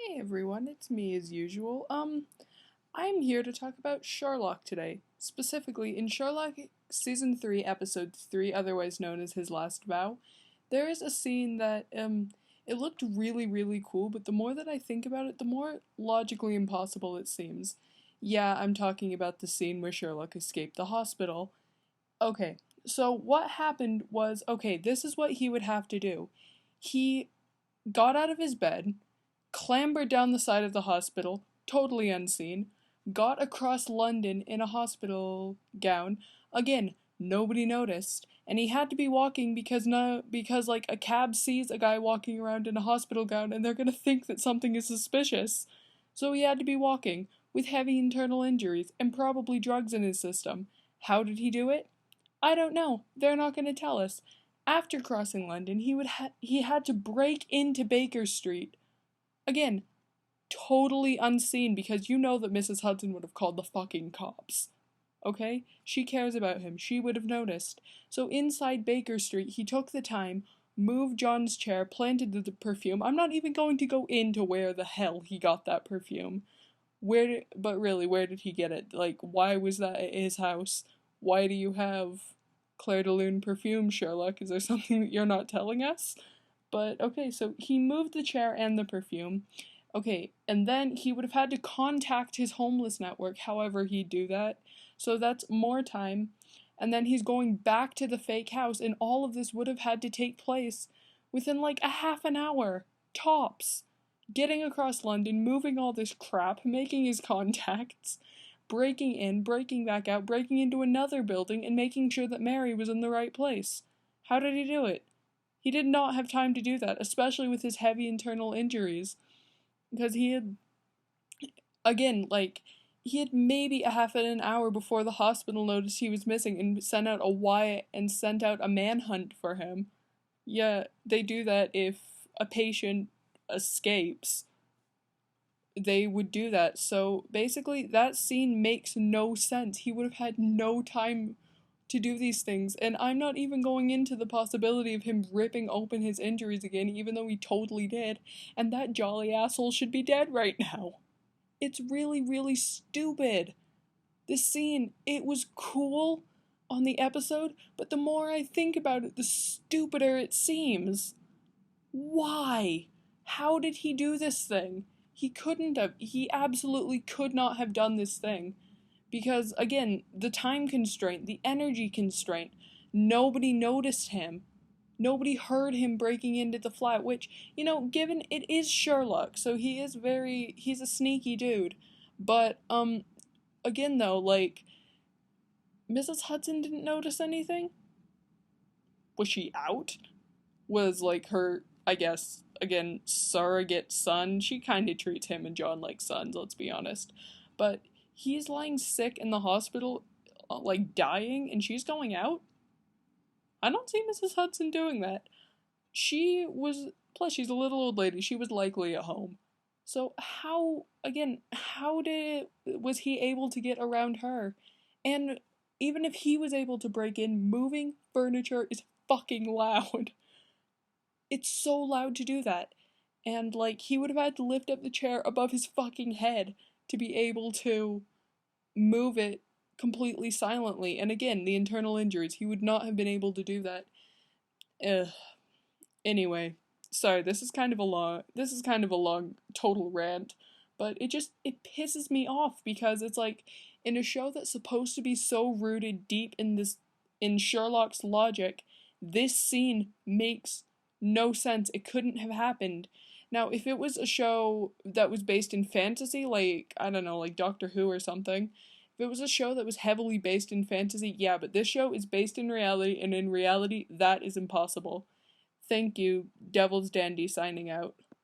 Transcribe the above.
Hey everyone, it's me as usual. I'm here to talk about Sherlock today. Specifically, in Sherlock Season 3, Episode 3, otherwise known as His Last Vow, there is a scene that, it looked really, really cool, but the more that I think about it, the more logically impossible it seems. Yeah, I'm talking about the scene where Sherlock escaped the hospital. Okay, so what happened was, okay, this is what he would have to do. He got out of his bed, clambered down the side of the hospital, totally unseen, got across London in a hospital gown. Again, nobody noticed. And he had to be walking because like a cab sees a guy walking around in a hospital gown and they're gonna think that something is suspicious. So he had to be walking with heavy internal injuries and probably drugs in his system. How did he do it? I don't know. They're not gonna tell us. After crossing London, he had to break into Baker Street. Again, totally unseen because you know that Mrs. Hudson would have called the fucking cops. Okay? She cares about him. She would have noticed. So inside Baker Street, he took the time, moved John's chair, planted the perfume. I'm not even going to go into where the hell he got that perfume. But really, where did he get it? Like, why was that at his house? Why do you have Claire de Lune perfume, Sherlock? Is there something that you're not telling us? But okay, so he moved the chair and the perfume. Okay, and then he would have had to contact his homeless network, however he'd do that. So that's more time. And then he's going back to the fake house, and all of this would have had to take place within like a half an hour, tops. Getting across London, moving all this crap, making his contacts, breaking in, breaking back out, breaking into another building, and making sure that Mary was in the right place. How did he do it? He did not have time to do that, especially with his heavy internal injuries. Because he had, again, like, he had maybe a half an hour before the hospital noticed he was missing and sent out a manhunt for him. Yeah, they do that if a patient escapes. They would do that. So basically, that scene makes no sense. He would have had no time to do these things, and I'm not even going into the possibility of him ripping open his injuries again, even though he totally did, and that jolly asshole should be dead right now. It's really, really stupid. This scene, it was cool on the episode, but the more I think about it, the stupider it seems. Why? How did he do this thing? He absolutely could not have done this thing. Because, again, the time constraint, the energy constraint, nobody noticed him. Nobody heard him breaking into the flat, which, given it is Sherlock, so he's a sneaky dude. But, again though, like, Mrs. Hudson didn't notice anything? Was she out? Was, like, her, I guess, again, surrogate son? She kinda treats him and John like sons, let's be honest. But he's lying sick in the hospital, like dying, and she's going out? I don't see Mrs. Hudson doing that. Plus she's a little old lady, she was likely at home. So was he able to get around her? And even if he was able to break in, moving furniture is fucking loud. It's so loud to do that. And, like, he would have had to lift up the chair above his fucking head to be able to move it completely silently. And again, the internal injuries, he would not have been able to do that. Ugh. Anyway, sorry, this is kind of a long total rant, but it pisses me off because it's like in a show that's supposed to be so rooted deep in Sherlock's logic, this scene makes no sense. It couldn't have happened. Now, if it was a show that was based in fantasy, like, I don't know, like Doctor Who or something, if it was a show that was heavily based in fantasy, yeah, but this show is based in reality, and in reality, that is impossible. Thank you, Devil's Dandy signing out.